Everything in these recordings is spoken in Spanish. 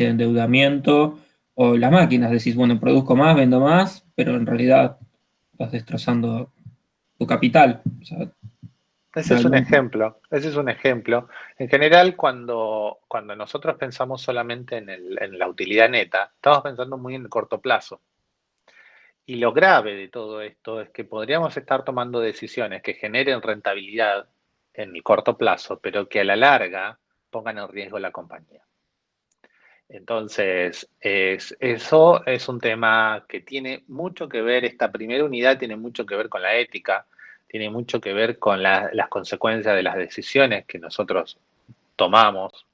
de endeudamiento, o las máquinas, decís, bueno, produzco más, vendo más, pero en realidad estás destrozando tu capital. O sea, Ese es un realmente. ejemplo, ese es un ejemplo. En general, cuando nosotros pensamos solamente en la utilidad neta, estamos pensando muy en el corto plazo. Y lo grave de todo esto es que podríamos estar tomando decisiones que generen rentabilidad en el corto plazo, pero que a la larga pongan en riesgo la compañía. Entonces, eso es un tema que tiene mucho que ver, esta primera unidad tiene mucho que ver con la ética, tiene mucho que ver con las consecuencias de las decisiones que nosotros tomamos.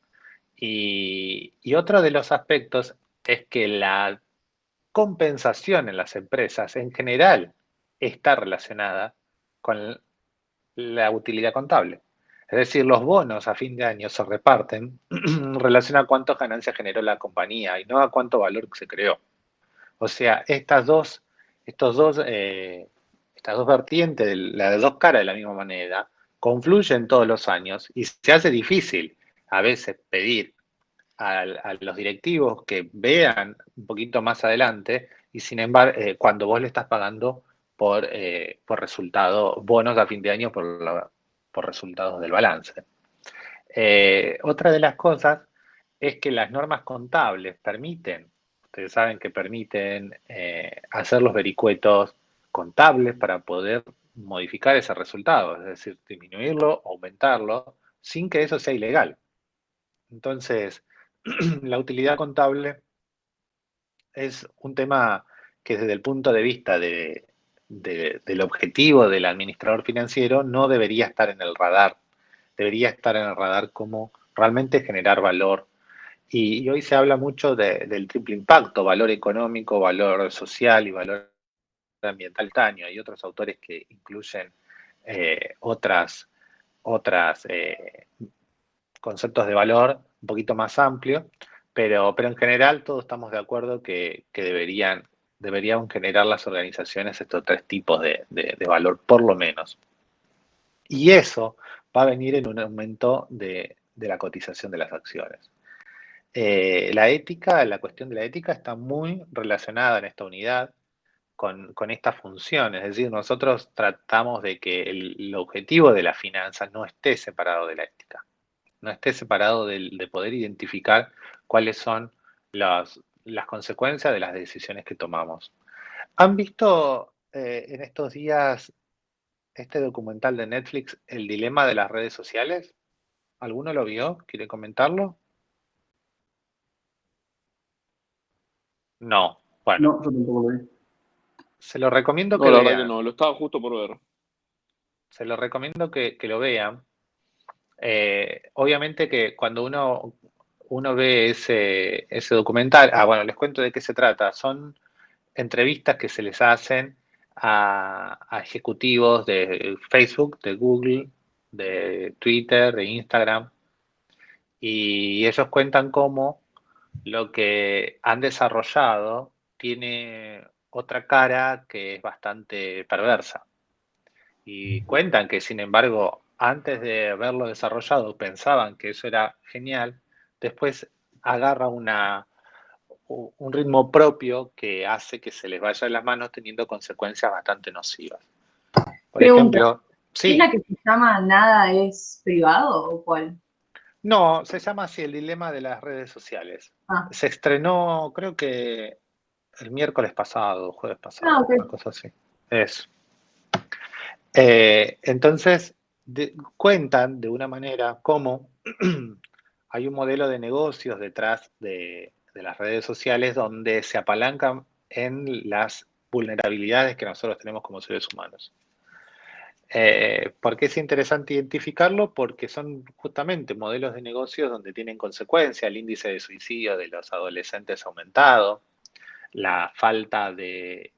Y otro de los aspectos es que la compensación en las empresas en general está relacionada con la utilidad contable. Es decir, los bonos a fin de año se reparten en relación a cuántas ganancias generó la compañía y no a cuánto valor se creó. O sea, estas dos vertientes, las dos caras de la misma moneda, confluyen todos los años y se hace difícil a veces pedir a los directivos que vean un poquito más adelante y sin embargo, cuando vos le estás pagando por resultado, bonos a fin de año por resultados del balance. Otra de las cosas es que las normas contables permiten, ustedes saben que permiten hacer los vericuetos contables para poder modificar ese resultado, es decir, disminuirlo, aumentarlo, sin que eso sea ilegal. Entonces, la utilidad contable es un tema que desde el punto de vista del objetivo del administrador financiero no debería estar en el radar. Debería estar en el radar como realmente generar valor. Y hoy se habla mucho del triple impacto, valor económico, valor social y valor ambiental. Hay otros autores que incluyen otras conceptos de valor un poquito más amplio, pero en general todos estamos de acuerdo que deberían generar las organizaciones estos tres tipos de valor, por lo menos. Y eso va a venir en un aumento de la cotización de las acciones. La cuestión de la ética está muy relacionada en esta unidad con esta función, es decir, nosotros tratamos de que el objetivo de la finanza no esté separado de la ética, no esté separado de poder identificar cuáles son las consecuencias de las decisiones que tomamos. ¿Han visto en estos días este documental de Netflix, El dilema de las redes sociales? ¿Alguno lo vio? ¿Quiere comentarlo? No. Bueno, No, yo tampoco lo vi. se lo recomiendo No, que la verdad que vean. no, lo estaba justo por ver. Se lo recomiendo que lo vean. Obviamente que cuando uno ve ese documental, bueno, les cuento de qué se trata. Son entrevistas que se les hacen a ejecutivos de Facebook, de Google, de Twitter, de Instagram, y ellos cuentan cómo lo que han desarrollado tiene otra cara que es bastante perversa. Y cuentan que, sin embargo, antes de haberlo desarrollado pensaban que eso era genial, después agarra un ritmo propio que hace que se les vaya de las manos teniendo consecuencias bastante nocivas. Por Pregunta, ejemplo, ¿es la sí, que se llama Nada es privado o cuál? no, se llama así el dilema de las redes sociales. Ah, Se estrenó, creo que el miércoles pasado, jueves pasado, ok. una cosa así. Es. Entonces, cuentan de una manera cómo hay un modelo de negocios detrás de las redes sociales donde se apalancan en las vulnerabilidades que nosotros tenemos como seres humanos. ¿Por qué es interesante identificarlo? Porque son justamente modelos de negocios donde tienen consecuencia. El índice de suicidio de los adolescentes ha aumentado, la falta de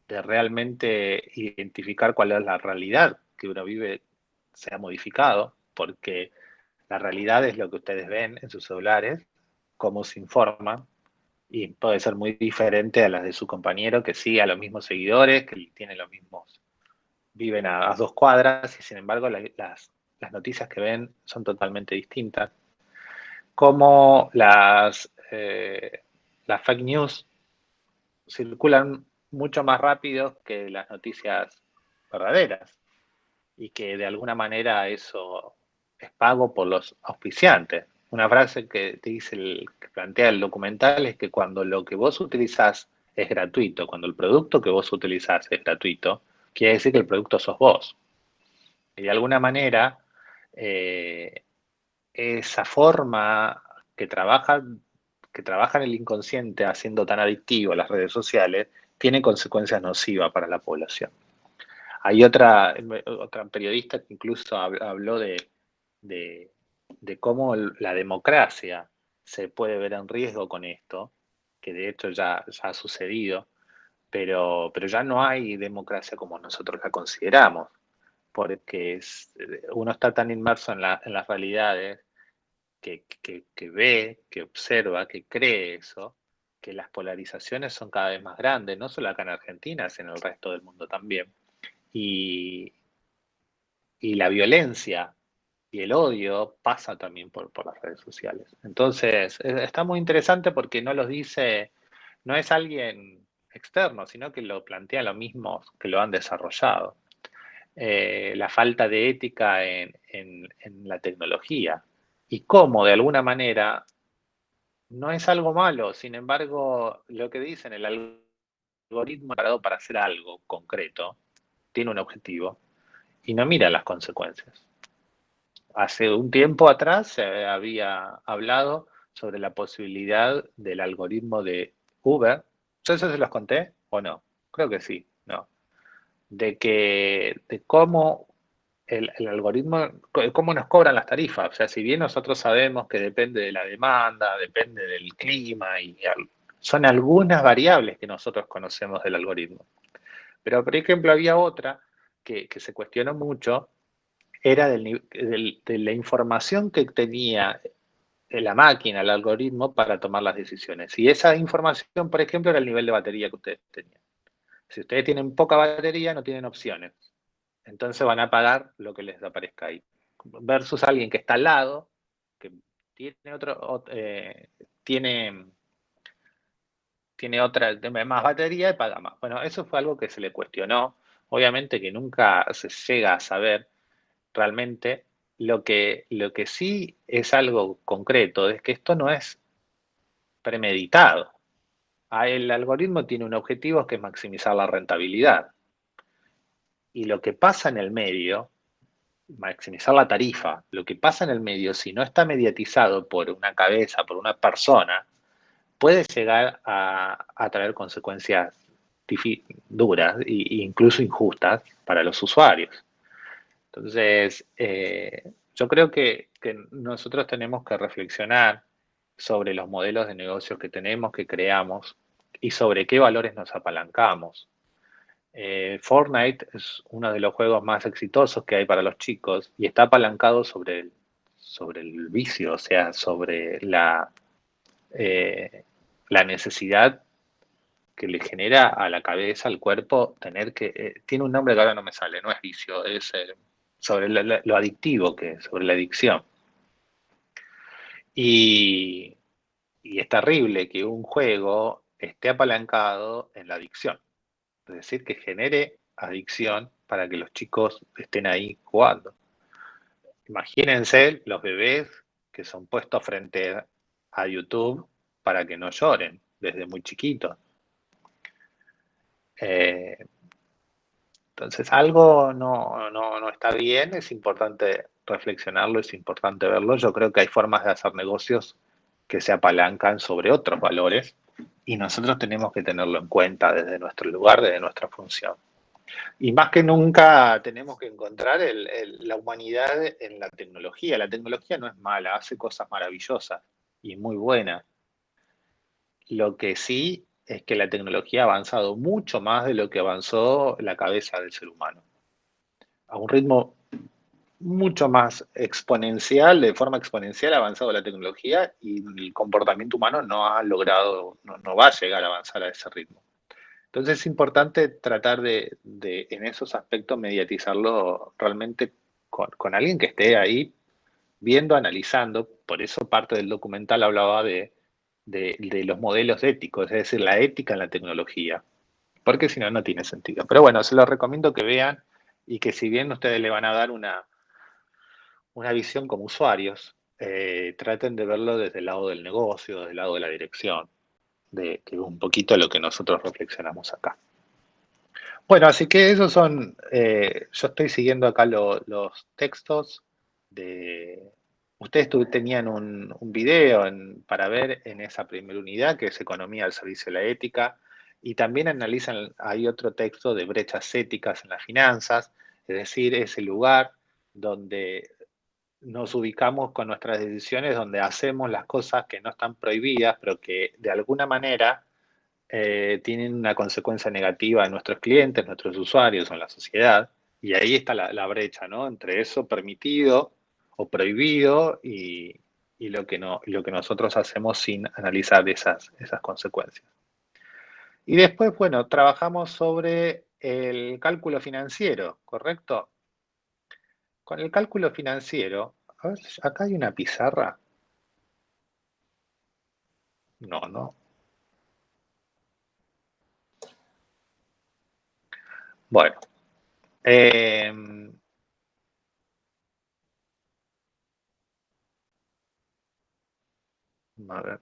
de realmente identificar cuál es la realidad que uno vive se ha modificado, porque la realidad es lo que ustedes ven en sus celulares, cómo se informan, y puede ser muy diferente a las de su compañero que sigue a los mismos seguidores, que tienen los mismos, viven a 2 cuadras, y sin embargo las noticias que ven son totalmente distintas. cómo las fake news circulan mucho más rápido que las noticias verdaderas y que de alguna manera eso es pago por los auspiciantes. Una frase que te dice que plantea el documental es que cuando lo que vos utilizás es gratuito, cuando el producto que vos utilizás es gratuito, quiere decir que el producto sos vos. Y de alguna manera, esa forma que trabaja en el inconsciente haciendo tan adictivo las redes sociales, tiene consecuencias nocivas para la población. Hay otra periodista que incluso habló de cómo la democracia se puede ver en riesgo con esto, que de hecho ya ha sucedido, pero ya no hay democracia como nosotros la consideramos, porque uno está tan inmerso en las realidades que ve, que observa, que cree eso, que las polarizaciones son cada vez más grandes, no solo acá en Argentina, sino en el resto del mundo también. Y la violencia y el odio pasa también por las redes sociales. Entonces, está muy interesante porque no los dice, no es alguien externo, sino que lo plantea lo mismo que lo han desarrollado. La falta de ética en la tecnología y cómo de alguna manera no es algo malo, sin embargo, lo que dicen, el algoritmo preparado para hacer algo concreto, tiene un objetivo y no mira las consecuencias. Hace un tiempo atrás se había hablado sobre la posibilidad del algoritmo de Uber. ¿Yo eso se los conté o no? Creo que sí, no. De cómo el algoritmo, cómo nos cobran las tarifas. O sea, si bien nosotros sabemos que depende de la demanda, depende del clima, son algunas variables que nosotros conocemos del algoritmo. Pero, por ejemplo, había otra que se cuestionó mucho, era de la información que tenía la máquina, el algoritmo, para tomar las decisiones. Y esa información, por ejemplo, era el nivel de batería que ustedes tenían. Si ustedes tienen poca batería, no tienen opciones. Entonces van a pagar lo que les aparezca ahí. Versus alguien que está al lado, que tiene otra, más batería y paga más. Bueno, eso fue algo que se le cuestionó. Obviamente que nunca se llega a saber realmente. Lo que sí es algo concreto es que esto no es premeditado. El algoritmo tiene un objetivo que es maximizar la rentabilidad. Y lo que pasa en el medio, maximizar la tarifa, lo que pasa en el medio, si no está mediatizado por una cabeza, por una persona, puede llegar a traer consecuencias duras e incluso injustas para los usuarios. Entonces, yo creo que nosotros tenemos que reflexionar sobre los modelos de negocios que tenemos, que creamos y sobre qué valores nos apalancamos. Fortnite es uno de los juegos más exitosos que hay para los chicos y está apalancado sobre el vicio, o sea, sobre la necesidad que le genera a la cabeza, al cuerpo, tener que... tiene un nombre que ahora no me sale, no es vicio, es sobre lo adictivo que es, sobre la adicción. Y es terrible que un juego esté apalancado en la adicción. Es decir, que genere adicción para que los chicos estén ahí jugando. Imagínense los bebés que son puestos frente a YouTube para que no lloren desde muy chiquitos. Entonces, algo no está bien, es importante reflexionarlo, es importante verlo. Yo creo que hay formas de hacer negocios que se apalancan sobre otros valores y nosotros tenemos que tenerlo en cuenta desde nuestro lugar, desde nuestra función. Y más que nunca tenemos que encontrar la humanidad en la tecnología. La tecnología no es mala, hace cosas maravillosas y muy buenas. Lo que sí es que la tecnología ha avanzado mucho más de lo que avanzó la cabeza del ser humano. A un ritmo mucho más exponencial, de forma exponencial ha avanzado la tecnología y el comportamiento humano no ha logrado, no va a llegar a avanzar a ese ritmo. Entonces es importante tratar de en esos aspectos mediatizarlo realmente con alguien que esté ahí viendo, analizando, por eso parte del documental hablaba de los modelos éticos, es decir, la ética en la tecnología, porque si no, no tiene sentido. Pero bueno, se los recomiendo que vean y que si bien ustedes le van a dar una visión como usuarios, traten de verlo desde el lado del negocio, desde el lado de la dirección, que es un poquito lo que nosotros reflexionamos acá. Bueno, así que esos son, yo estoy siguiendo acá los textos de... Ustedes tenían un video para ver en esa primera unidad, que es Economía al servicio de la ética, y también analizan, hay otro texto de brechas éticas en las finanzas, es decir, ese lugar donde nos ubicamos con nuestras decisiones, donde hacemos las cosas que no están prohibidas, pero que de alguna manera tienen una consecuencia negativa en nuestros clientes, nuestros usuarios o en la sociedad. Y ahí está la brecha, ¿no? Entre eso permitido o prohibido y lo que nosotros hacemos sin analizar esas consecuencias. Y después, bueno, trabajamos sobre el cálculo financiero, ¿correcto? Con el cálculo financiero, a ver, acá hay una pizarra. No, no. Bueno, a ver.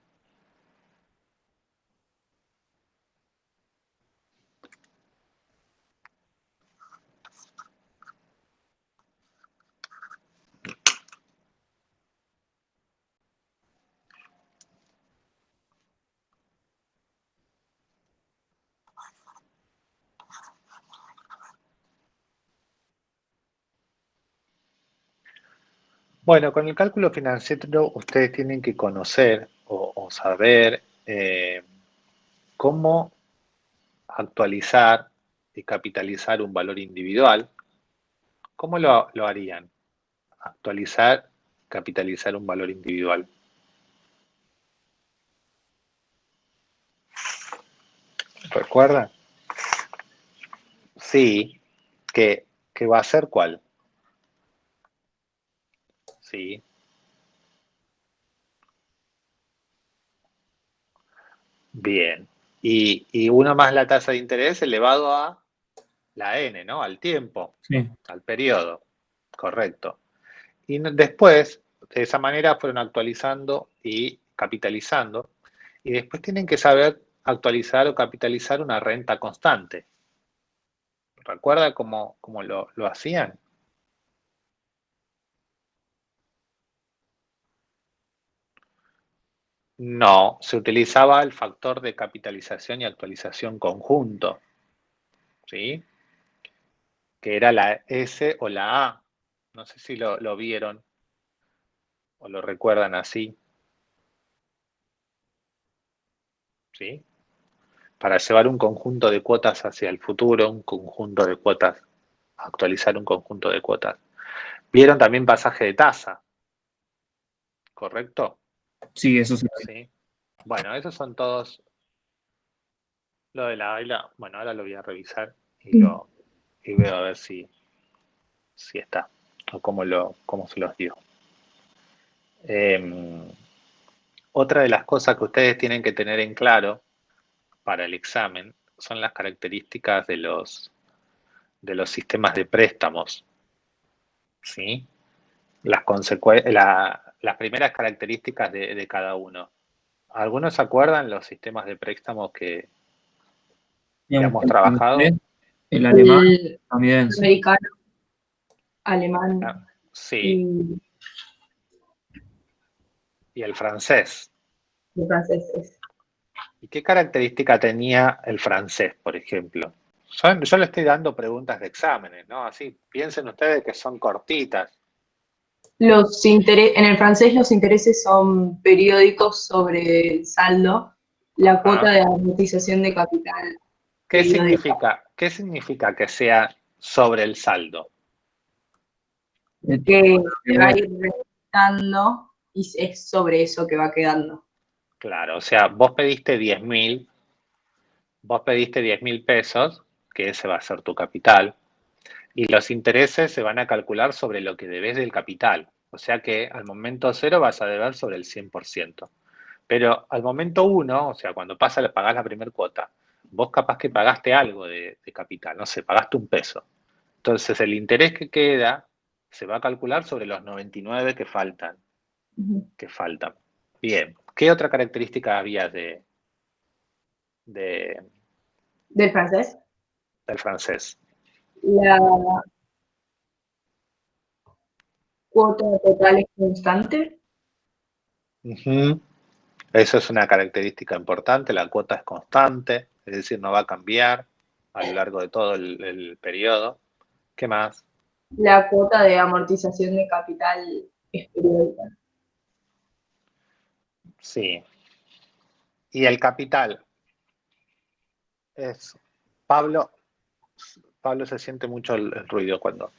Bueno, con el cálculo financiero ustedes tienen que conocer o saber cómo actualizar y capitalizar un valor individual. ¿Cómo lo harían? Actualizar, capitalizar un valor individual. ¿Recuerdan? Sí, que va a ser cuál. Sí, bien. Y uno más la tasa de interés elevado a la n, ¿no? Al tiempo, Sí. al periodo. Correcto. Y después, de esa manera, fueron actualizando y capitalizando. Y después tienen que saber actualizar o capitalizar una renta constante. ¿Recuerda cómo lo hacían? No, se utilizaba el factor de capitalización y actualización conjunto, ¿sí? Que era la S o la A. No sé si lo vieron o lo recuerdan así, ¿sí? Para llevar un conjunto de cuotas hacia el futuro, un conjunto de cuotas, actualizar un conjunto de cuotas. Vieron también pasaje de tasa, ¿correcto? Sí, eso sí. Sí. Bueno, esos son todos. Lo de la AILA, bueno, ahora lo voy a revisar y veo a ver si está o cómo se los dio. Otra de las cosas que ustedes tienen que tener en claro para el examen son las características de los sistemas de préstamos, ¿sí? Las primeras características de cada uno. ¿Algunos se acuerdan los sistemas de préstamos que Digamos, hemos trabajado? el alemán, El estadounidense. americano, alemán Ah, sí, y y el francés. el francés. ¿Y qué característica tenía el francés, por ejemplo? Yo le estoy dando preguntas de exámenes, ¿no? Así, piensen ustedes que son cortitas. En el francés los intereses son periódicos sobre el saldo, la cuota Ajá. de amortización de capital periódica, ¿Qué significa que sea sobre el saldo? que se va a Bueno, ir restando y es sobre eso que va quedando. Claro, o sea, vos pediste 10.000 pesos, que ese va a ser tu capital, y los intereses se van a calcular sobre lo que debes del capital. O sea que al momento 0 vas a deber sobre el 100%. Pero al momento 1, o sea, cuando pagás la primera cuota, vos capaz que pagaste algo de capital, no sé, pagaste $1. Entonces el interés que queda se va a calcular sobre los 99 que faltan. Bien. ¿Qué otra característica había del Del francés. francés? La cuota total es constante. Ujú. Eso es una característica importante, la cuota es constante, es decir, no va a cambiar a lo largo de todo el periodo. ¿Qué más? La cuota de amortización de capital es periódica. Sí. Y el capital es, Pablo, Pablo se siente mucho el ruido cuando...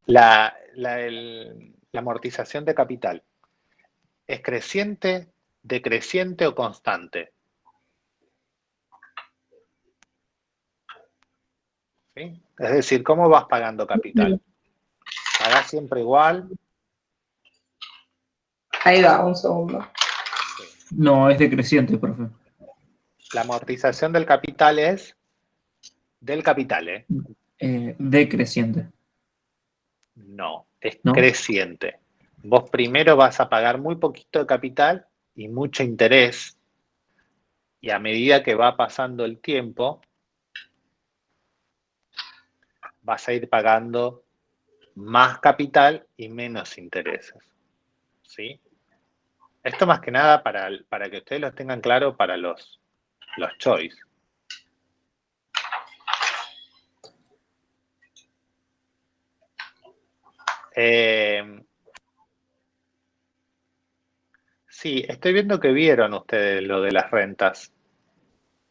la amortización de capital, ¿es creciente, decreciente o constante? ¿Sí? Es decir, ¿cómo vas pagando capital? ¿Pagás siempre igual? Ahí va, un segundo. Sí. No, es decreciente, profe. La amortización del capital es del capital, ¿eh? Decreciente, No, es ¿no? creciente. Vos primero vas a pagar muy poquito de capital y mucho interés, y a medida que va pasando el tiempo, vas a ir pagando más capital y menos intereses. ¿Sí? Esto más que nada para que ustedes lo tengan claro para los choice. Sí, estoy viendo que vieron ustedes lo de las rentas.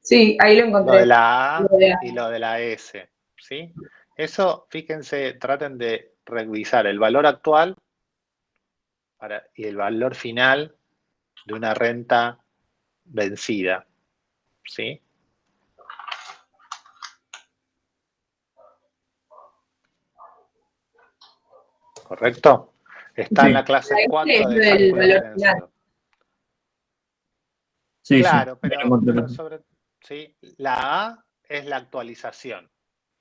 Sí, ahí lo Lo encontré. de la A Lo de la- y lo de la S. ¿Sí? Eso, fíjense, traten de revisar el valor actual y el valor final de una renta vencida. ¿Sí? ¿Correcto? Está en Sí, la clase la S 4 es de del cálculo valor final. financiero. sí, sí. Claro, Me lo pero, encontré. ¿sí? La A es la actualización.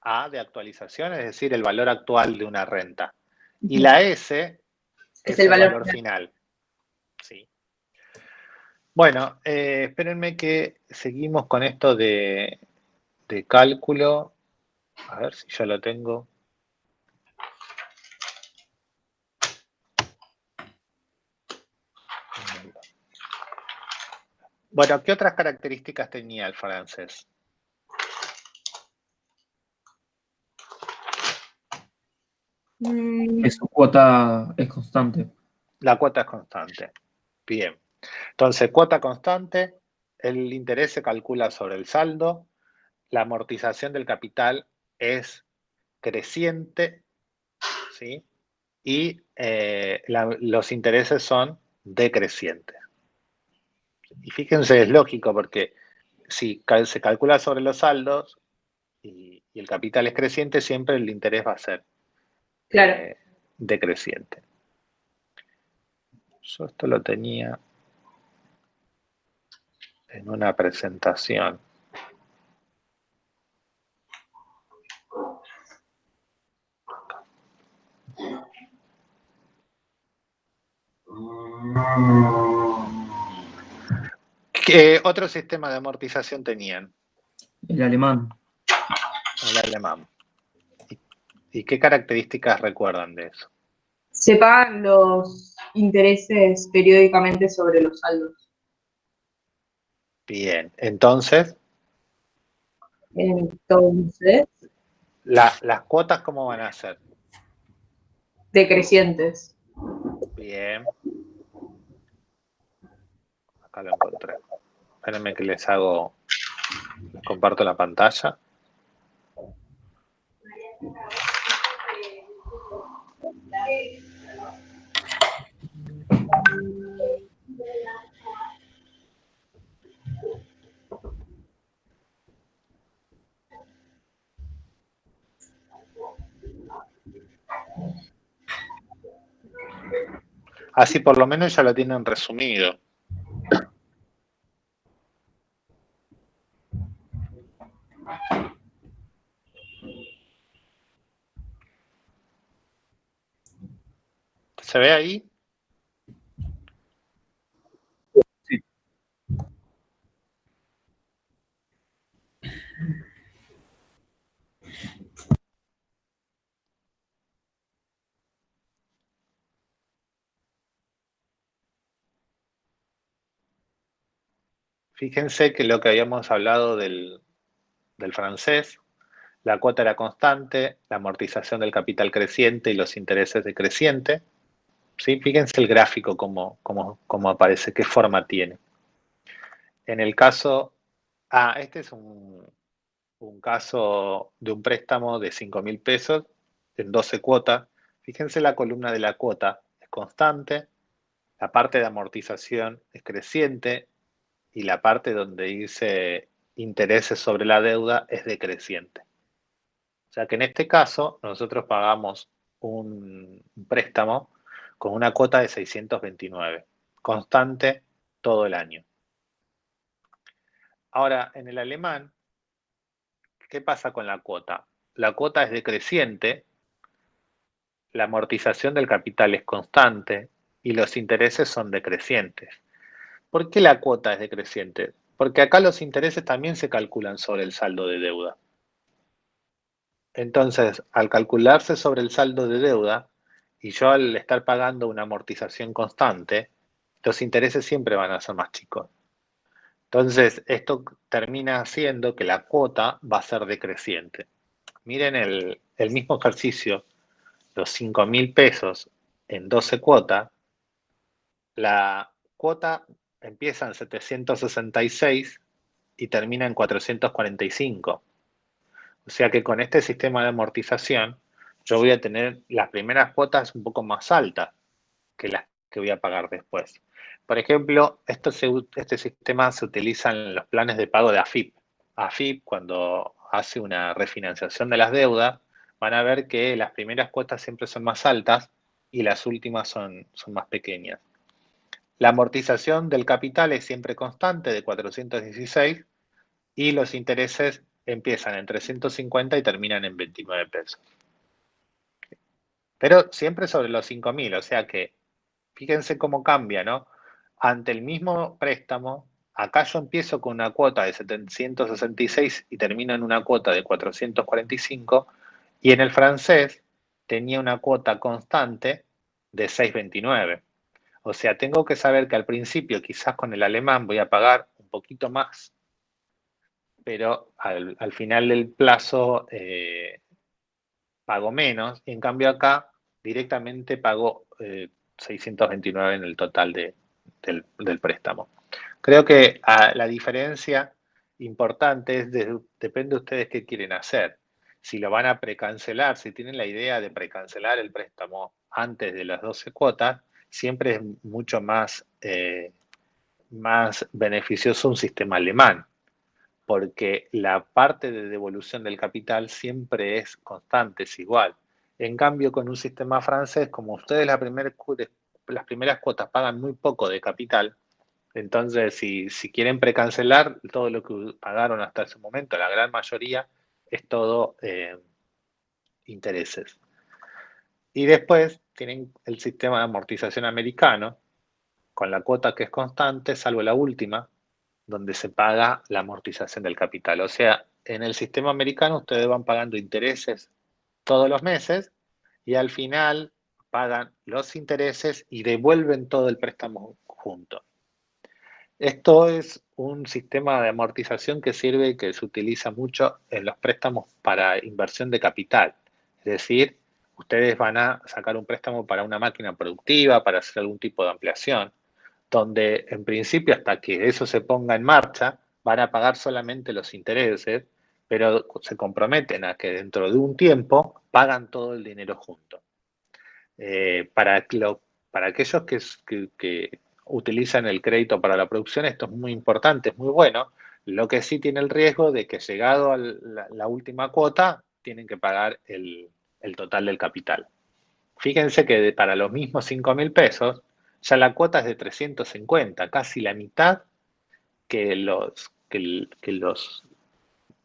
A de actualización, es decir, el valor actual de una renta. Y la S Es es el el valor valor final. final. ¿Sí? Bueno, espérenme que seguimos con esto de cálculo. A ver si ya lo tengo. Bueno, ¿qué otras características tenía el francés? Que su cuota es constante. La cuota es constante. Bien. Entonces, cuota constante, el interés se calcula sobre el saldo, la amortización del capital es creciente, ¿sí? Y los intereses son decrecientes. Y fíjense, es lógico porque si se calcula sobre los saldos y el capital es creciente, siempre el interés va a ser Claro. decreciente. Yo esto lo tenía en una presentación. ¿Qué otro sistema de amortización tenían? El alemán. El alemán. ¿Y qué características recuerdan de eso? Se pagan los intereses periódicamente sobre los saldos. Bien, entonces, Entonces, las cuotas, ¿cómo van a ser? decrecientes. Bien, acá lo encontré. Espérenme que les comparto la pantalla. Así por lo menos ya lo tienen resumido. ¿Se ve ahí? Sí. Fíjense que lo que habíamos hablado del francés, la cuota era constante, la amortización del capital creciente y los intereses decreciente. ¿Sí? Fíjense el gráfico cómo aparece, qué forma tiene. En el caso, este es un caso de un préstamo de 5.000 pesos en 12 cuotas. Fíjense la columna de la cuota, es constante, la parte de amortización es creciente y la parte donde dice intereses sobre la deuda es decreciente. O sea que en este caso nosotros pagamos un préstamo con una cuota de 629, constante todo el año. Ahora, en el alemán, ¿qué pasa con la cuota? La cuota es decreciente, la amortización del capital es constante y los intereses son decrecientes. ¿Por qué la cuota es decreciente? Porque acá los intereses también se calculan sobre el saldo de deuda. Entonces, al calcularse sobre el saldo de deuda, y yo al estar pagando una amortización constante, los intereses siempre van a ser más chicos. Entonces, esto termina haciendo que la cuota va a ser decreciente. Miren el mismo ejercicio, los 5.000 pesos en 12 cuotas, la cuota empieza en 766 y termina en 445. O sea que con este sistema de amortización, yo voy a tener las primeras cuotas un poco más altas que las que voy a pagar después. Por ejemplo, este sistema se utiliza en los planes de pago de AFIP. AFIP, cuando hace una refinanciación de las deudas, van a ver que las primeras cuotas siempre son más altas y las últimas son más pequeñas. La amortización del capital es siempre constante, de 416, y los intereses empiezan en 350 y terminan en 29 pesos. Pero siempre sobre los 5.000, o sea que fíjense cómo cambia, ¿no? Ante el mismo préstamo, acá yo empiezo con una cuota de 766 y termino en una cuota de 445, y en el francés tenía una cuota constante de 629. O sea, tengo que saber que al principio, quizás con el alemán, voy a pagar un poquito más, pero al final del plazo pago menos, y en cambio acá directamente pago 629 en el total del préstamo. Creo que la diferencia importante es, depende de ustedes qué quieren hacer. Si lo van a precancelar, si tienen la idea de precancelar el préstamo antes de las 12 cuotas, siempre es mucho más beneficioso un sistema alemán, porque la parte de devolución del capital siempre es constante, es igual. En cambio, con un sistema francés, como ustedes las primeras cuotas pagan muy poco de capital, entonces si quieren precancelar, todo lo que pagaron hasta ese momento, la gran mayoría, es todo intereses. Y después tienen el sistema de amortización americano, con la cuota que es constante, salvo la última, donde se paga la amortización del capital. O sea, en el sistema americano ustedes van pagando intereses todos los meses y al final pagan los intereses y devuelven todo el préstamo junto. Esto es un sistema de amortización que sirve y que se utiliza mucho en los préstamos para inversión de capital. Es decir, ustedes van a sacar un préstamo para una máquina productiva, para hacer algún tipo de ampliación, donde en principio hasta que eso se ponga en marcha van a pagar solamente los intereses, pero se comprometen a que dentro de un tiempo pagan todo el dinero junto. Para aquellos que utilizan el crédito para la producción, esto es muy importante, es muy bueno. Lo que sí tiene el riesgo de que llegado a la última cuota, tienen que pagar el total del capital. Fíjense que para los mismos 5.000 pesos, ya la cuota es de 350, casi la mitad que los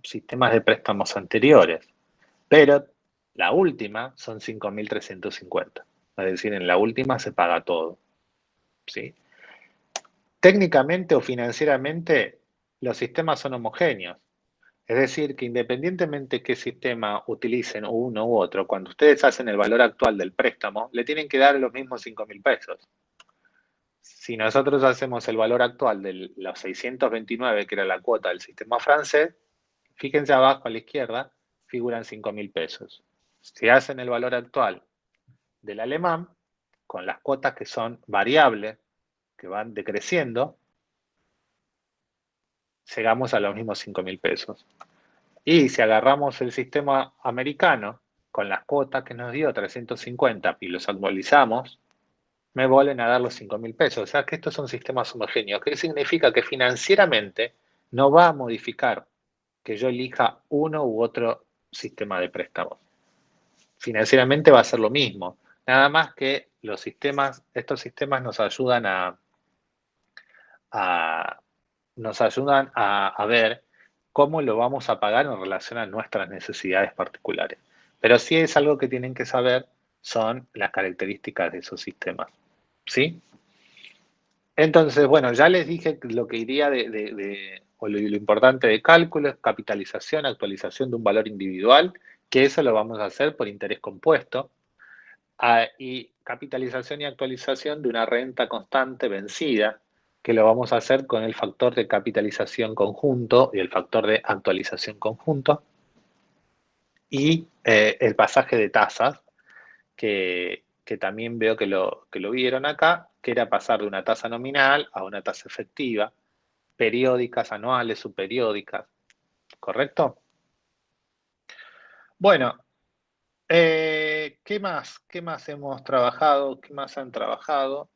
sistemas de préstamos anteriores. Pero la última son 5.350. Es decir, en la última se paga todo. ¿Sí? Técnicamente o financieramente, los sistemas son homogéneos. Es decir, que independientemente qué sistema utilicen uno u otro, cuando ustedes hacen el valor actual del préstamo, le tienen que dar los mismos 5.000 pesos. Si nosotros hacemos el valor actual de los 629, que era la cuota del sistema francés, fíjense abajo a la izquierda, figuran 5.000 pesos. Si hacen el valor actual del alemán, con las cuotas que son variables, que van decreciendo, llegamos a los mismos 5.000 pesos. Y si agarramos el sistema americano, con las cuotas que nos dio 350 y los actualizamos, me vuelven a dar los 5.000 pesos. O sea que estos son sistemas homogéneos. ¿Qué significa? Que financieramente no va a modificar que yo elija uno u otro sistema de préstamo. Financieramente va a ser lo mismo. Nada más que estos sistemas nos ayudan a ver cómo lo vamos a pagar en relación a nuestras necesidades particulares. Pero sí es algo que tienen que saber, son las características de esos sistemas. ¿Sí? Entonces, bueno, ya les dije lo que iría o lo importante de cálculo es capitalización, actualización de un valor individual, que eso lo vamos a hacer por interés compuesto, y capitalización y actualización de una renta constante vencida, que lo vamos a hacer con el factor de capitalización conjunto y el factor de actualización conjunto, y el pasaje de tasas, que también veo que lo vieron acá, que era pasar de una tasa nominal a una tasa efectiva, periódicas, anuales, subperiódicas, ¿correcto? Bueno, ¿qué más? ¿Qué más hemos trabajado? ¿Qué más han trabajado?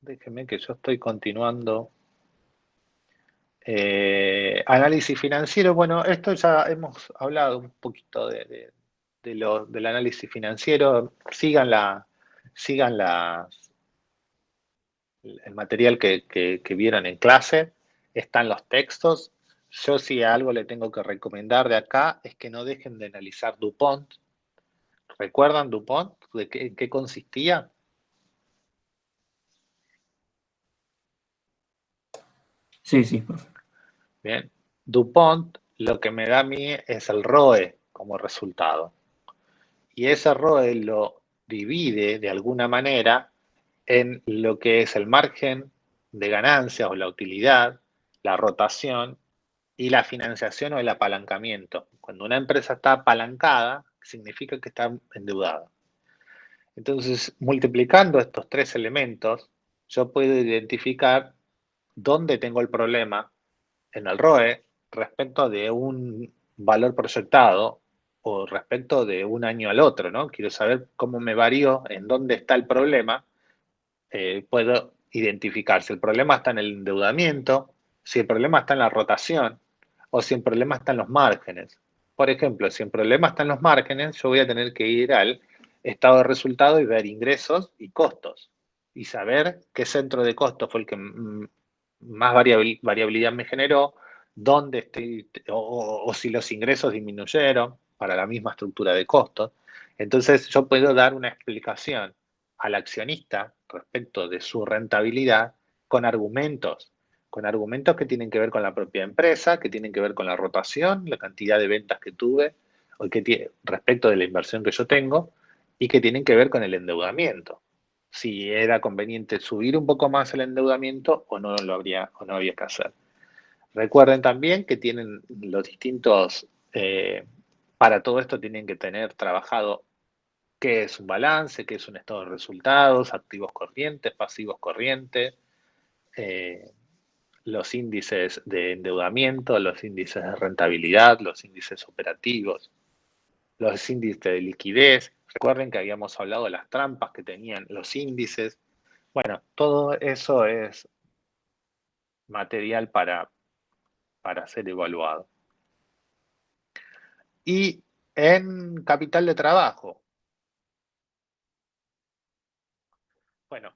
Déjenme que yo estoy continuando. Análisis financiero, bueno, esto ya hemos hablado un poquito del análisis financiero. Sigan el material que vieron en clase, están los textos. Yo si algo le tengo que recomendar de acá es que no dejen de analizar DuPont. ¿Recuerdan DuPont? ¿En qué consistía? Sí, sí, perfecto. Bien. DuPont lo que me da a mí es el ROE como resultado. Y ese ROE lo divide de alguna manera en lo que es el margen de ganancia o la utilidad, la rotación y la financiación o el apalancamiento. Cuando una empresa está apalancada, significa que está endeudada. Entonces, multiplicando estos tres elementos, yo puedo identificar dónde tengo el problema en el ROE respecto de un valor proyectado o respecto de un año al otro, ¿no? Quiero saber cómo me varió, en dónde está el problema. Puedo identificar si el problema está en el endeudamiento, si el problema está en la rotación o si el problema está en los márgenes. Por ejemplo, si el problema está en los márgenes, yo voy a tener que ir al estado de resultado y ver ingresos y costos y saber qué centro de costos fue el que más variabilidad me generó, dónde estoy, o si los ingresos disminuyeron para la misma estructura de costos. Entonces yo puedo dar una explicación al accionista respecto de su rentabilidad con argumentos que tienen que ver con la propia empresa, que tienen que ver con la rotación, la cantidad de ventas que tuve, o respecto de la inversión que yo tengo, y que tienen que ver con el endeudamiento. Si era conveniente subir un poco más el endeudamiento o no había que hacer. Recuerden también que tienen los distintos, para todo esto tienen que tener trabajado qué es un balance, qué es un estado de resultados, activos corrientes, pasivos corrientes, los índices de endeudamiento, los índices de rentabilidad, los índices operativos, los índices de liquidez. Recuerden que habíamos hablado de las trampas que tenían los índices. Bueno, todo eso es material para ser evaluado. Y en capital de trabajo, Bueno,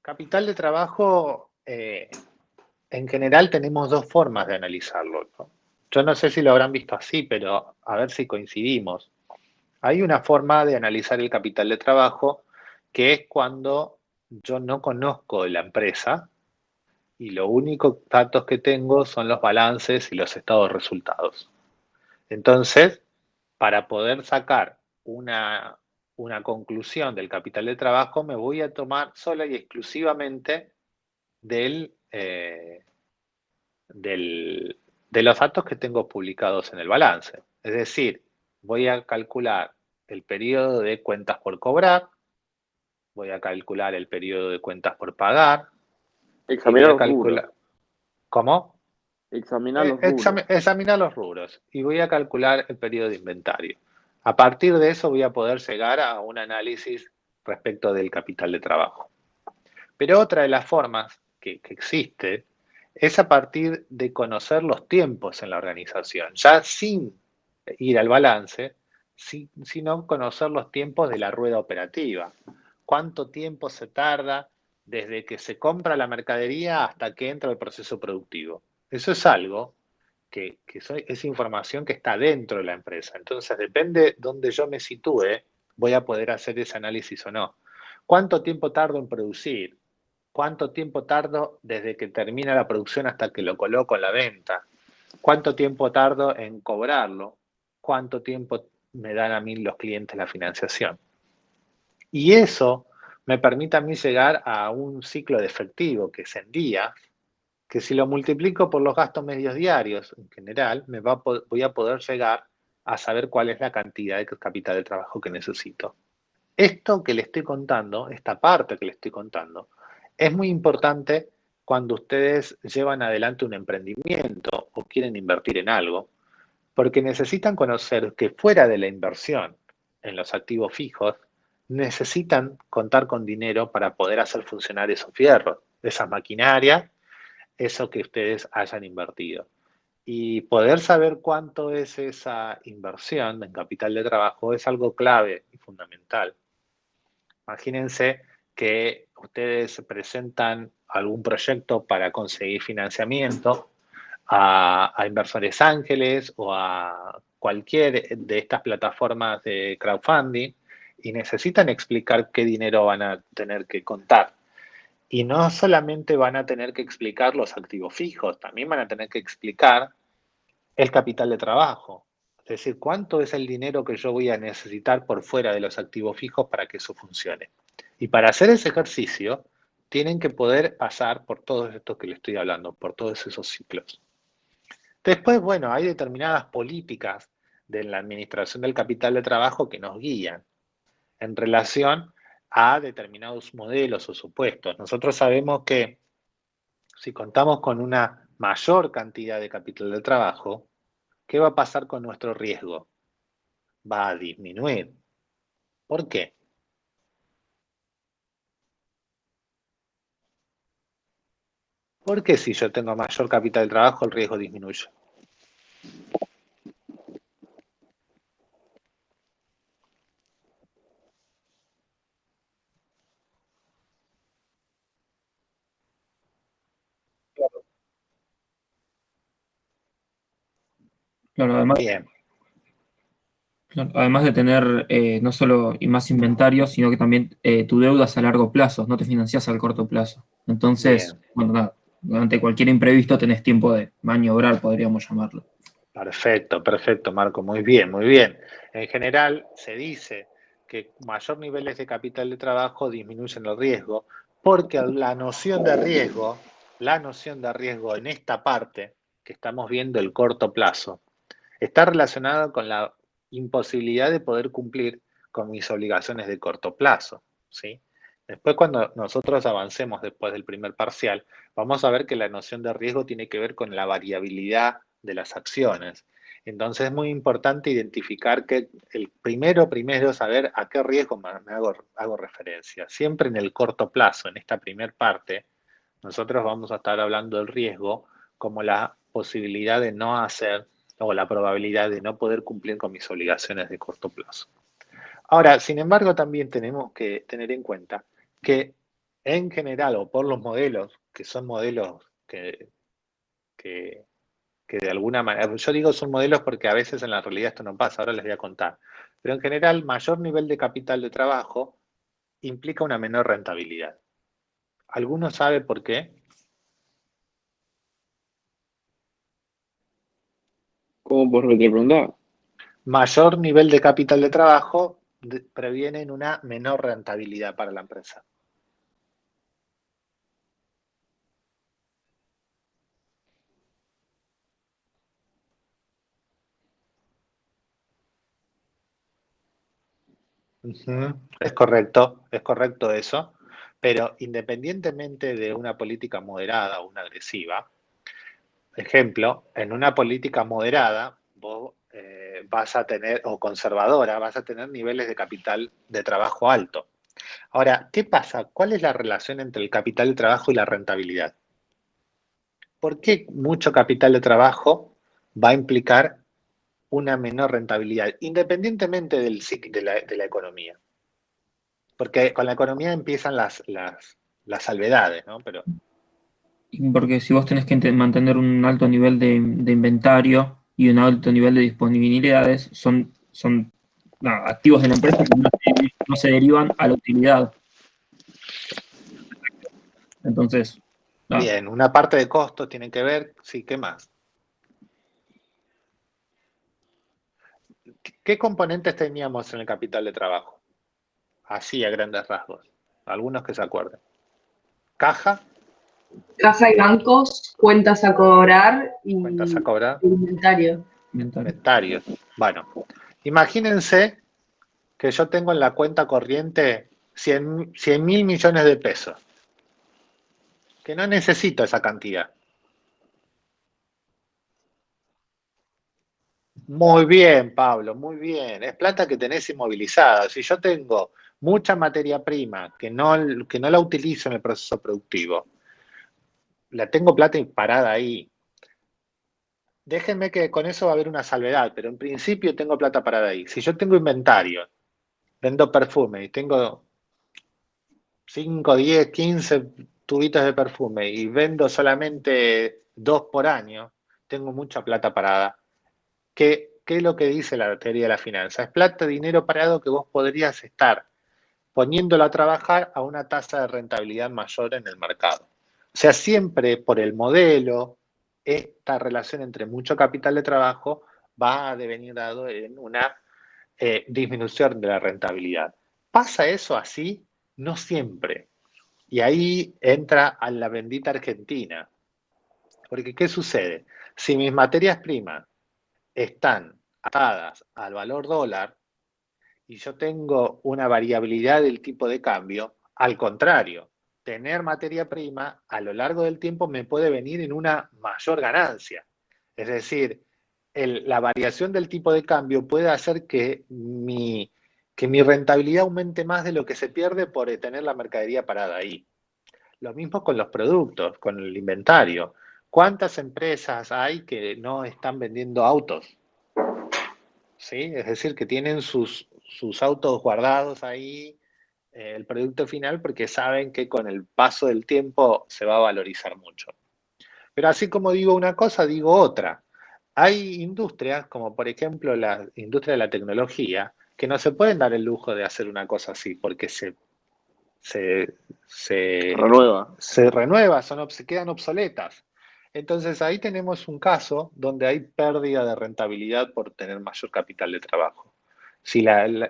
capital de trabajo, en general tenemos dos formas de analizarlo, ¿no? Yo no sé si lo habrán visto así, pero a ver si coincidimos. Hay una forma de analizar el capital de trabajo que es cuando yo no conozco la empresa y los únicos datos que tengo son los balances y los estados de resultados. Entonces, para poder sacar una conclusión del capital de trabajo, me voy a tomar sola y exclusivamente de los datos que tengo publicados en el balance. Es decir, voy a calcular el periodo de cuentas por cobrar, voy a calcular el periodo de cuentas por pagar y voy Examinar a los rubros. calcular... ¿Cómo? Examinar los rubros. Examinar los rubros y voy a calcular el periodo de inventario. A partir de eso voy a poder llegar a un análisis respecto del capital de trabajo. Pero otra de las formas que existe es a partir de conocer los tiempos en la organización, ya sin ir al balance, sino conocer los tiempos de la rueda operativa. ¿Cuánto tiempo se tarda desde que se compra la mercadería hasta que entra el proceso productivo? Eso es algo es información que está dentro de la empresa. Entonces, depende donde yo me sitúe, voy a poder hacer ese análisis o no. ¿Cuánto tiempo tardo en producir? ¿Cuánto tiempo tardo desde que termina la producción hasta que lo coloco en la venta? ¿Cuánto tiempo tardo en cobrarlo? ¿Cuánto tiempo me dan a mí los clientes la financiación? Y eso me permite a mí llegar a un ciclo de efectivo que es en días, que si lo multiplico por los gastos medios diarios en general, voy a poder llegar a saber cuál es la cantidad de capital de trabajo que necesito. Esto que le estoy contando, esta parte que le estoy contando, es muy importante cuando ustedes llevan adelante un emprendimiento o quieren invertir en algo, porque necesitan conocer que fuera de la inversión en los activos fijos, necesitan contar con dinero para poder hacer funcionar esos fierros, esas maquinarias, eso que ustedes hayan invertido. Y poder saber cuánto es esa inversión en capital de trabajo es algo clave y fundamental. Imagínense que ustedes presentan algún proyecto para conseguir financiamiento a inversores ángeles o a cualquier de estas plataformas de crowdfunding y necesitan explicar qué dinero van a tener que contar. Y no solamente van a tener que explicar los activos fijos, también van a tener que explicar el capital de trabajo. Es decir, cuánto es el dinero que yo voy a necesitar por fuera de los activos fijos para que eso funcione. Y para hacer ese ejercicio, tienen que poder pasar por todo esto que les estoy hablando, por todos esos ciclos. Después, bueno, hay determinadas políticas de la administración del capital de trabajo que nos guían en relación a determinados modelos o supuestos. Nosotros sabemos que si contamos con una mayor cantidad de capital de trabajo, ¿qué va a pasar con nuestro riesgo? Va a disminuir. ¿Por qué? Porque si yo tengo mayor capital de trabajo, el riesgo disminuye. Claro, además, Bien, claro, además de tener no solo y más inventario, sino que también tu deuda es a largo plazo, no te financias al corto plazo. Entonces, bien. bueno, nada, durante cualquier imprevisto tenés tiempo de maniobrar, podríamos llamarlo. Perfecto, perfecto, Marco. Muy bien, muy bien. En general, se dice que mayor niveles de capital de trabajo disminuyen el riesgo, porque la noción de riesgo en esta parte que estamos viendo el corto plazo, está relacionada con la imposibilidad de poder cumplir con mis obligaciones de corto plazo, ¿sí? Después, cuando nosotros avancemos después del primer parcial, vamos a ver que la noción de riesgo tiene que ver con la variabilidad de las acciones. Entonces es muy importante identificar que el primero es saber a qué riesgo hago referencia. Siempre en el corto plazo, en esta primera parte, nosotros vamos a estar hablando del riesgo como la posibilidad de no hacer o la probabilidad de no poder cumplir con mis obligaciones de corto plazo. Ahora, sin embargo, también tenemos que tener en cuenta que en general, o por los modelos, que son modelos que de alguna manera, yo digo son modelos porque a veces en la realidad esto no pasa, ahora les voy a contar, pero en general mayor nivel de capital de trabajo implica una menor rentabilidad. ¿Alguno sabe por qué? ¿Cómo por preguntar? Mayor nivel de capital de trabajo previene una menor rentabilidad para la empresa. Es correcto eso, pero independientemente de una política moderada o una agresiva, ejemplo, en una política moderada, vos vas a tener, o conservadora, vas a tener niveles de capital de trabajo alto. Ahora, ¿qué pasa? ¿Cuál es la relación entre el capital de trabajo y la rentabilidad? ¿Por qué mucho capital de trabajo va a implicar una menor rentabilidad, independientemente de la economía? Porque con la economía empiezan las salvedades, ¿no? Pero Porque si vos tenés que mantener un alto nivel de inventario y un alto nivel de disponibilidades, son activos de la empresa que no se derivan a la utilidad. Entonces, bien, una parte de costos tiene que ver, sí, ¿qué más? ¿Qué componentes teníamos en el capital de trabajo? Así, a grandes rasgos. Algunos que se acuerden. Caja. Caja y bancos, cuentas a cobrar y Cuentas a cobrar. Inventario. Inventario. Bueno, imagínense que yo tengo en la cuenta corriente 100.000 millones de pesos. Que no necesito esa cantidad. Muy bien, Pablo, muy bien. Es plata que tenés inmovilizada. Si yo tengo mucha materia prima que no la utilizo en el proceso productivo, la tengo plata parada ahí. Déjenme que con eso va a haber una salvedad, pero en principio tengo plata parada ahí. Si yo tengo inventario, vendo perfume y tengo 5, 10, 15 tubitos de perfume y vendo solamente 2 por año, tengo mucha plata parada. ¿Qué es lo que dice la teoría de la finanza? Es plata, dinero parado que vos podrías estar poniéndolo a trabajar a una tasa de rentabilidad mayor en el mercado. O sea, siempre por el modelo, esta relación entre mucho capital de trabajo va a devenir dado en una disminución de la rentabilidad. ¿Pasa eso así? No siempre. Y ahí entra a la bendita Argentina. Porque, ¿qué sucede? Si mis materias primas están atadas al valor dólar y yo tengo una variabilidad del tipo de cambio, al contrario, tener materia prima a lo largo del tiempo me puede venir en una mayor ganancia. Es decir, la variación del tipo de cambio puede hacer que mi rentabilidad aumente más de lo que se pierde por tener la mercadería parada ahí. Lo mismo con los productos, con el inventario. ¿Cuántas empresas hay que no están vendiendo autos? ¿Sí? Es decir, que tienen sus autos guardados ahí, el producto final, porque saben que con el paso del tiempo se va a valorizar mucho. Pero así como digo una cosa, digo otra. Hay industrias, como por ejemplo la industria de la tecnología, que no se pueden dar el lujo de hacer una cosa así, porque se renueva, se quedan obsoletas. Entonces ahí tenemos un caso donde hay pérdida de rentabilidad por tener mayor capital de trabajo. Si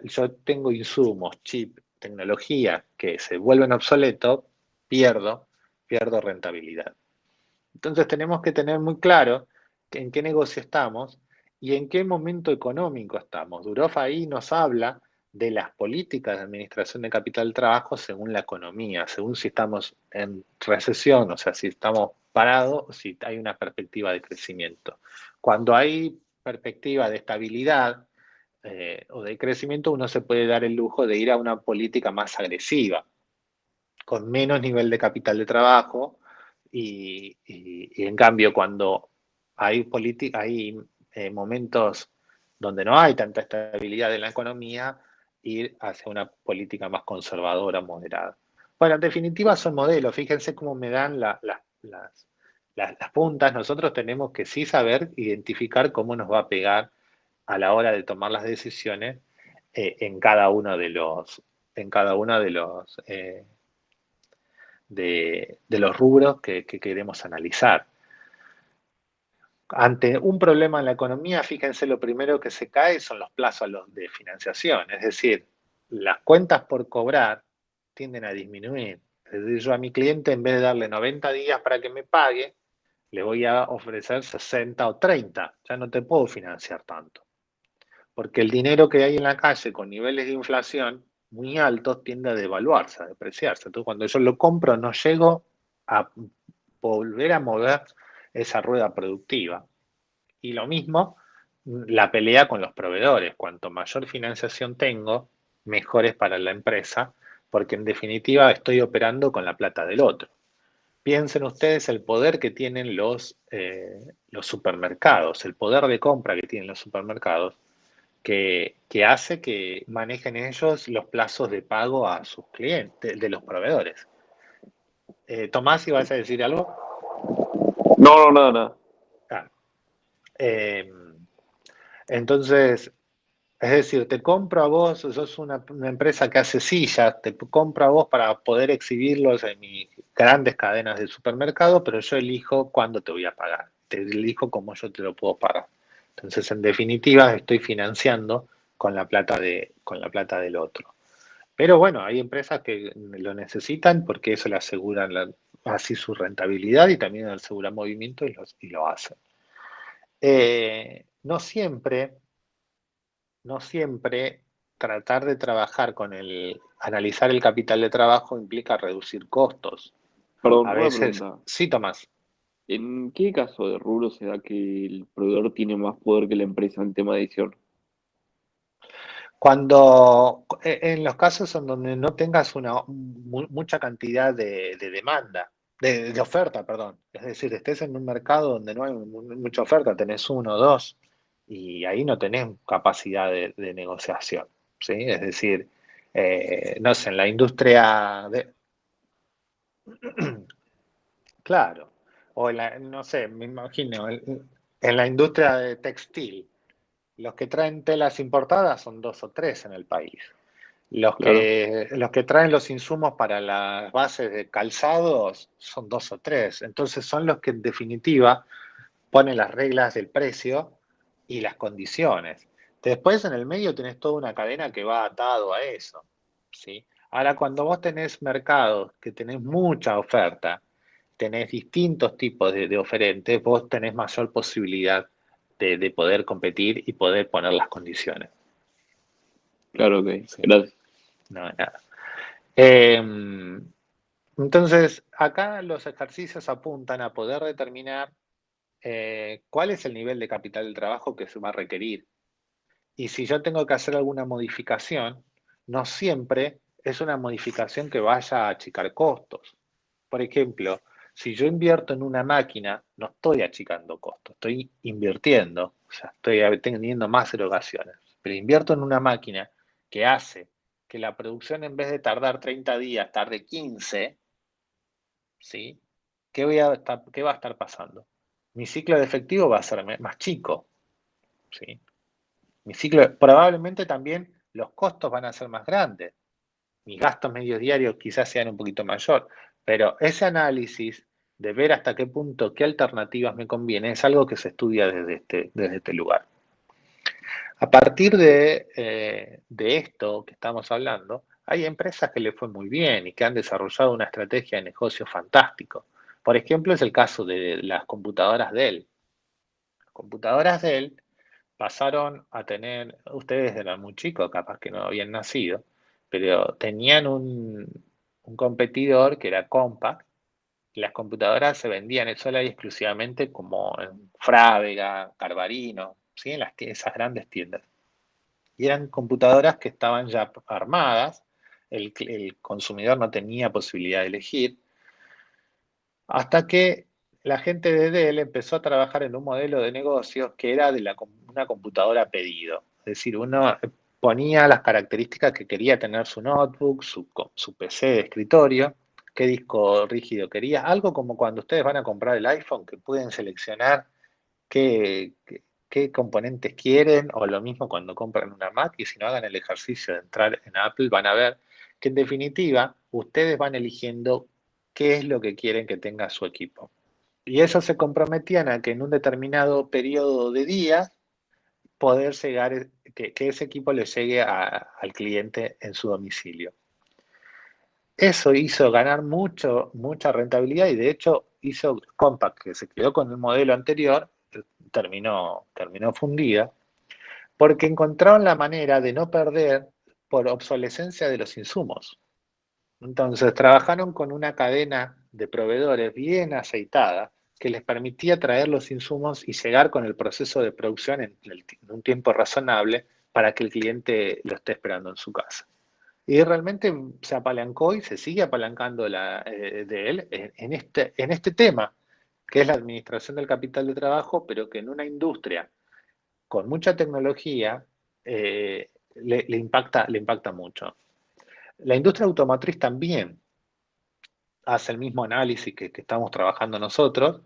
yo tengo insumos, chip, tecnología que se vuelven obsoletos, pierdo rentabilidad. Entonces tenemos que tener muy claro en qué negocio estamos y en qué momento económico estamos. Duroff ahí nos habla de las políticas de administración de capital de trabajo según la economía, según si estamos en recesión, o sea, si estamos parados o si hay una perspectiva de crecimiento. Cuando hay perspectiva de estabilidad o de crecimiento, uno se puede dar el lujo de ir a una política más agresiva, con menos nivel de capital de trabajo y en cambio cuando hay momentos donde no hay tanta estabilidad en la economía, ir hacia una política más conservadora, moderada. Bueno, en definitiva son modelos. Fíjense cómo me dan las puntas. Nosotros tenemos que sí saber identificar cómo nos va a pegar a la hora de tomar las decisiones en cada uno de los, de los rubros que queremos analizar. Ante un problema en la economía, fíjense, lo primero que se cae son los plazos de financiación, es decir, las cuentas por cobrar tienden a disminuir. Es decir, yo a mi cliente, en vez de darle 90 días para que me pague, le voy a ofrecer 60 o 30. Ya no te puedo financiar tanto. Porque el dinero que hay en la calle con niveles de inflación muy altos tiende a devaluarse, a depreciarse. Entonces, cuando yo lo compro, no llego a volver a mover esa rueda productiva. Y lo mismo, la pelea con los proveedores. Cuanto mayor financiación tengo, mejor es para la empresa, porque en definitiva estoy operando con la plata del otro. Piensen ustedes el poder que tienen los supermercados, el poder de compra que tienen los supermercados, que hace que manejen ellos los plazos de pago a sus clientes, de los proveedores. Tomás, ¿ibas a decir algo? No, nada. Ah, entonces, es decir, te compro a vos, sos una empresa que hace sillas, te compro a vos para poder exhibirlos en mis grandes cadenas de supermercado, pero yo elijo cuándo te voy a pagar, te elijo cómo yo te lo puedo pagar. Entonces, en definitiva, estoy financiando con la plata del otro. Pero bueno, hay empresas que lo necesitan porque eso le aseguran así su rentabilidad y también le aseguran movimiento y lo hacen. No siempre tratar de trabajar analizar el capital de trabajo implica reducir costos. Perdón, A una veces, pregunta. sí, Tomás. ¿En qué caso de rubro se da que el proveedor tiene más poder que la empresa en tema de edición? En los casos en donde no tengas mucha cantidad de demanda, de oferta, perdón. Es decir, estés en un mercado donde no hay mucha oferta, tenés uno o dos, y ahí no tenés capacidad de negociación, ¿sí? Es decir, no sé, en la industria claro, no sé, me imagino, en la industria de textil, los que traen telas importadas son dos o tres en el país. Claro, Los que traen los insumos para las bases de calzados son dos o tres. Entonces son los que en definitiva ponen las reglas del precio y las condiciones. Después en el medio tenés toda una cadena que va atado a eso, ¿sí? Ahora, cuando vos tenés mercados que tenés mucha oferta, tenés distintos tipos de oferentes, vos tenés mayor posibilidad de poder competir y poder poner las condiciones, claro, ok. ¿sí? Gracias. No, nada. Eh, entonces, acá los ejercicios apuntan a poder determinar cuál es el nivel de capital del trabajo que se va a requerir. Y si yo tengo que hacer alguna modificación, no siempre es una modificación que vaya a achicar costos. Por ejemplo, si yo invierto en una máquina, no estoy achicando costos, estoy invirtiendo, o sea, estoy teniendo más erogaciones. Pero invierto en una máquina que hace que la producción, en vez de tardar 30 días, tarde 15, ¿sí? ¿Qué va a estar pasando? Mi ciclo de efectivo va a ser más chico, ¿sí? Probablemente también los costos van a ser más grandes. Mis gastos medios diarios quizás sean un poquito mayor, pero ese análisis de ver hasta qué punto, qué alternativas me conviene, es algo que se estudia desde este lugar. A partir de esto que estamos hablando, hay empresas que les fue muy bien y que han desarrollado una estrategia de negocio fantástico. Por ejemplo, es el caso de las computadoras Dell. Las computadoras Dell pasaron a tener, ustedes eran muy chicos, capaz que no habían nacido, pero tenían un competidor que era Compaq, y las computadoras se vendían sola y exclusivamente como en Frávega, Carbarino, ¿sí? Esas grandes tiendas. Y eran computadoras que estaban ya armadas, el consumidor no tenía posibilidad de elegir, hasta que la gente de Dell empezó a trabajar en un modelo de negocios que era una computadora a pedido. Es decir, uno ponía las características que quería tener su notebook, su PC de escritorio, qué disco rígido quería, algo como cuando ustedes van a comprar el iPhone, que pueden seleccionar qué componentes quieren, o lo mismo cuando compran una Mac, y si no hagan el ejercicio de entrar en Apple, van a ver que en definitiva ustedes van eligiendo qué es lo que quieren que tenga su equipo. Y eso se comprometían a que en un determinado periodo de días poder llegar, que ese equipo le llegue al cliente en su domicilio. Eso hizo ganar mucha rentabilidad, y de hecho hizo Compaq, que se quedó con el modelo anterior, terminó fundida, porque encontraron la manera de no perder por obsolescencia de los insumos. Entonces trabajaron con una cadena de proveedores bien aceitada, que les permitía traer los insumos y llegar con el proceso de producción en un tiempo razonable para que el cliente lo esté esperando en su casa. Y realmente se apalancó y se sigue apalancando de él en este tema, que es la administración del capital de trabajo, pero que en una industria con mucha tecnología le impacta mucho. La industria automotriz también hace el mismo análisis que estamos trabajando nosotros,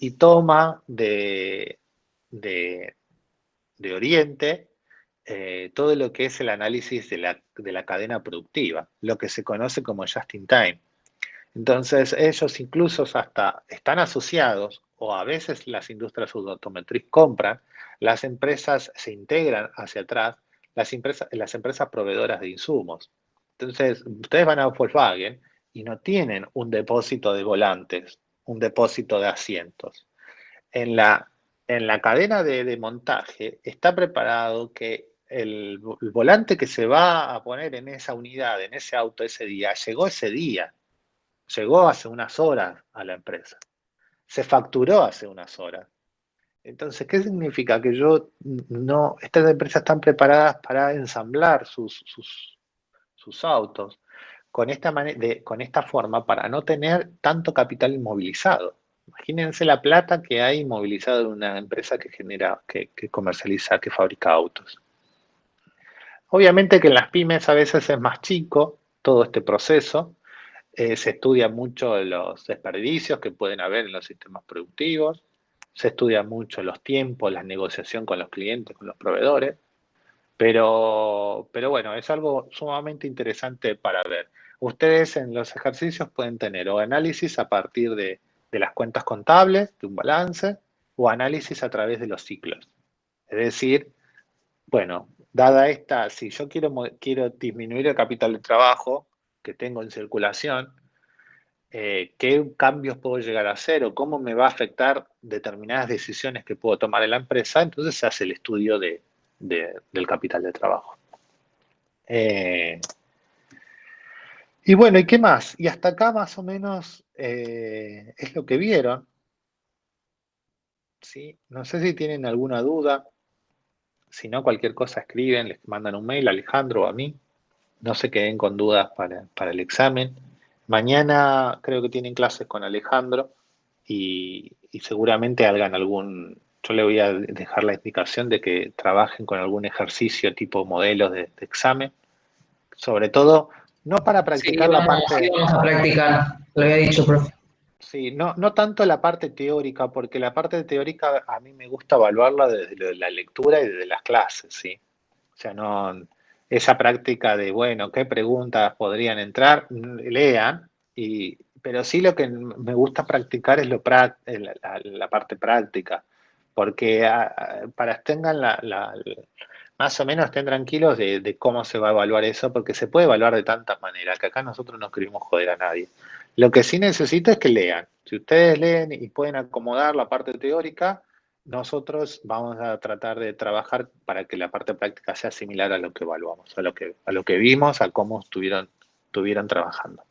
y toma de Oriente todo lo que es el análisis de la cadena productiva, lo que se conoce como just in time. Entonces ellos incluso hasta están asociados, o a veces las industrias automotriz compran, las empresas se integran hacia atrás, las empresas proveedoras de insumos. Entonces ustedes van a Volkswagen y no tienen un depósito de volantes, un depósito de asientos. En la cadena de montaje está preparado que el volante que se va a poner en esa unidad, en ese auto ese día, llegó hace unas horas a la empresa, se facturó hace unas horas. Entonces, ¿qué significa? Que estas empresas están preparadas para ensamblar sus autos con esta forma, para no tener tanto capital inmovilizado. Imagínense la plata que hay inmovilizada en una empresa que comercializa, que fabrica autos. Obviamente que en las pymes a veces es más chico todo este proceso. Se estudia mucho los desperdicios que pueden haber en los sistemas productivos, se estudia mucho los tiempos, la negociación con los clientes, con los proveedores, pero bueno, es algo sumamente interesante para ver. Ustedes en los ejercicios pueden tener o análisis a partir de las cuentas contables, de un balance, o análisis a través de los ciclos. Es decir, bueno, dada esta, si yo quiero disminuir el capital de trabajo que tengo en circulación, qué cambios puedo llegar a hacer o cómo me va a afectar determinadas decisiones que puedo tomar en la empresa, entonces se hace el estudio del capital de trabajo. Y bueno, ¿y qué más? Y hasta acá más o menos es lo que vieron. ¿Sí? No sé si tienen alguna duda. Si no, cualquier cosa escriben, les mandan un mail a Alejandro o a mí. No se queden con dudas para el examen. Mañana creo que tienen clases con Alejandro y seguramente hagan yo le voy a dejar la indicación de que trabajen con algún ejercicio tipo modelos de examen. Sobre todo, no para practicar la parte... Sí, vamos a practicar, lo había dicho, profe. Sí, no tanto la parte teórica, porque la parte teórica a mí me gusta evaluarla desde la lectura y desde las clases, ¿sí? O sea, no esa práctica de, bueno, ¿qué preguntas podrían entrar? Lean, pero sí lo que me gusta practicar es la parte práctica, porque para tengan más o menos estén tranquilos de cómo se va a evaluar eso, porque se puede evaluar de tantas maneras, que acá nosotros no queremos joder a nadie. Lo que sí necesito es que lean. Si ustedes leen y pueden acomodar la parte teórica, nosotros vamos a tratar de trabajar para que la parte práctica sea similar a lo que evaluamos, a lo que vimos, a cómo estuvieron trabajando.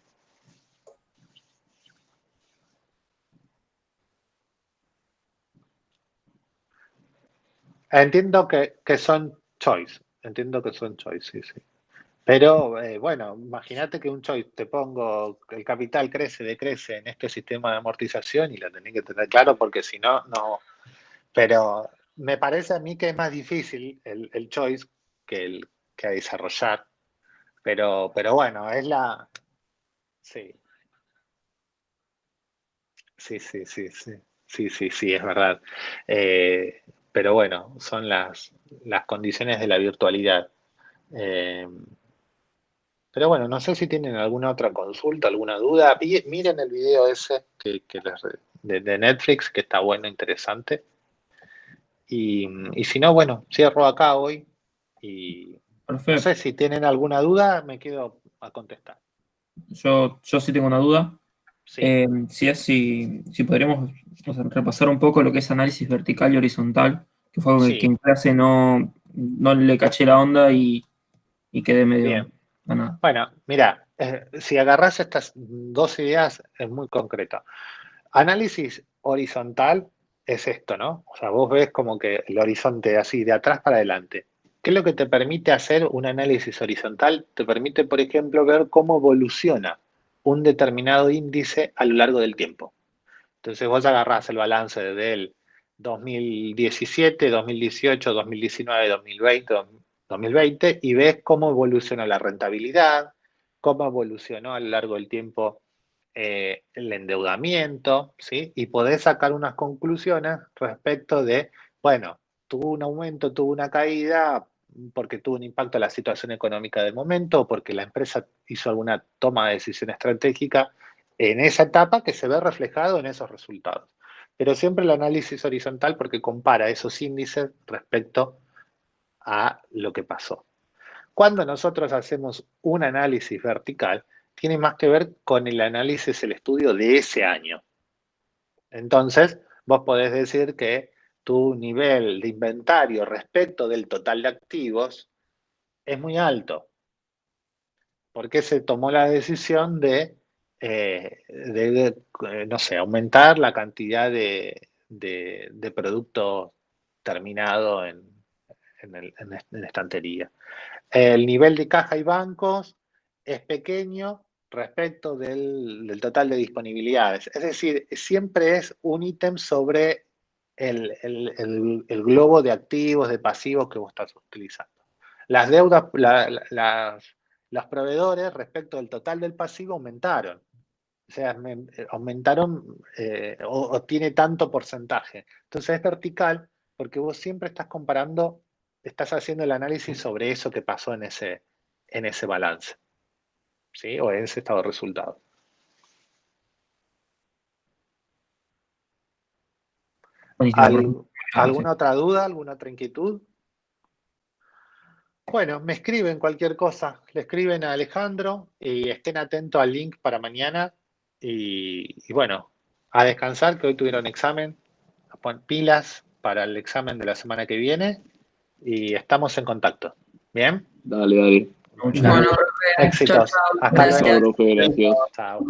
Entiendo que son choice, sí. Pero bueno, imagínate que un choice te pongo, el capital decrece en este sistema de amortización y lo tenés que tener claro porque si no, no. Pero me parece a mí que es más difícil el choice que que desarrollar. Pero bueno, es la... Sí. Sí, es verdad. Pero bueno, son las condiciones de la virtualidad. Pero bueno, no sé si tienen alguna otra consulta, alguna duda. Miren el video ese de Netflix, que está bueno, interesante. Y si no, bueno, cierro acá hoy. Y no Perfecto. sé si tienen alguna duda, me quedo a contestar. Yo sí tengo una duda. Sí. Si podríamos, o sea, repasar un poco lo que es análisis vertical y horizontal, que fue algo Sí. que en clase no le caché la onda y quedé medio Bien. ganado. Bueno, mira, si agarrás estas dos ideas, es muy concreto. Análisis horizontal es esto, ¿no? O sea, vos ves como que el horizonte así, de atrás para adelante. ¿Qué es lo que te permite hacer un análisis horizontal? Te permite, por ejemplo, ver cómo evoluciona un determinado índice a lo largo del tiempo. Entonces vos agarrás el balance del 2017, 2018, 2019, 2020, 2020 y ves cómo evolucionó la rentabilidad, cómo evolucionó a lo largo del tiempo el endeudamiento, ¿sí? Y podés sacar unas conclusiones respecto de, bueno, tuvo un aumento, tuvo una caída, porque tuvo un impacto en la situación económica del momento, o porque la empresa hizo alguna toma de decisión estratégica en esa etapa que se ve reflejado en esos resultados. Pero siempre el análisis horizontal porque compara esos índices respecto a lo que pasó. Cuando nosotros hacemos un análisis vertical, tiene más que ver con el análisis, el estudio de ese año. Entonces, vos podés decir que tu nivel de inventario respecto del total de activos es muy alto. Porque se tomó la decisión de no sé, aumentar la cantidad de producto terminado en estantería. El nivel de caja y bancos es pequeño respecto del total de disponibilidades. Es decir, siempre es un ítem sobre el globo de activos, de pasivos que vos estás utilizando. Las deudas, los proveedores respecto del total del pasivo aumentaron. O sea, aumentaron o tiene tanto porcentaje. Entonces es vertical porque vos siempre estás comparando, estás haciendo el análisis sobre eso que pasó en ese balance, ¿sí? O en ese estado de resultado. ¿Alguna otra duda? ¿Alguna otra inquietud? Bueno, me escriben cualquier cosa. Le escriben a Alejandro y estén atentos al link para mañana. Y bueno, a descansar, que hoy tuvieron examen. A poner pilas para el examen de la semana que viene. Y estamos en contacto. ¿Bien? Dale. Muchas Bueno, gracias. profe, Éxitos. chao, Hasta gracias. luego. Chao, profe, gracias. Chao.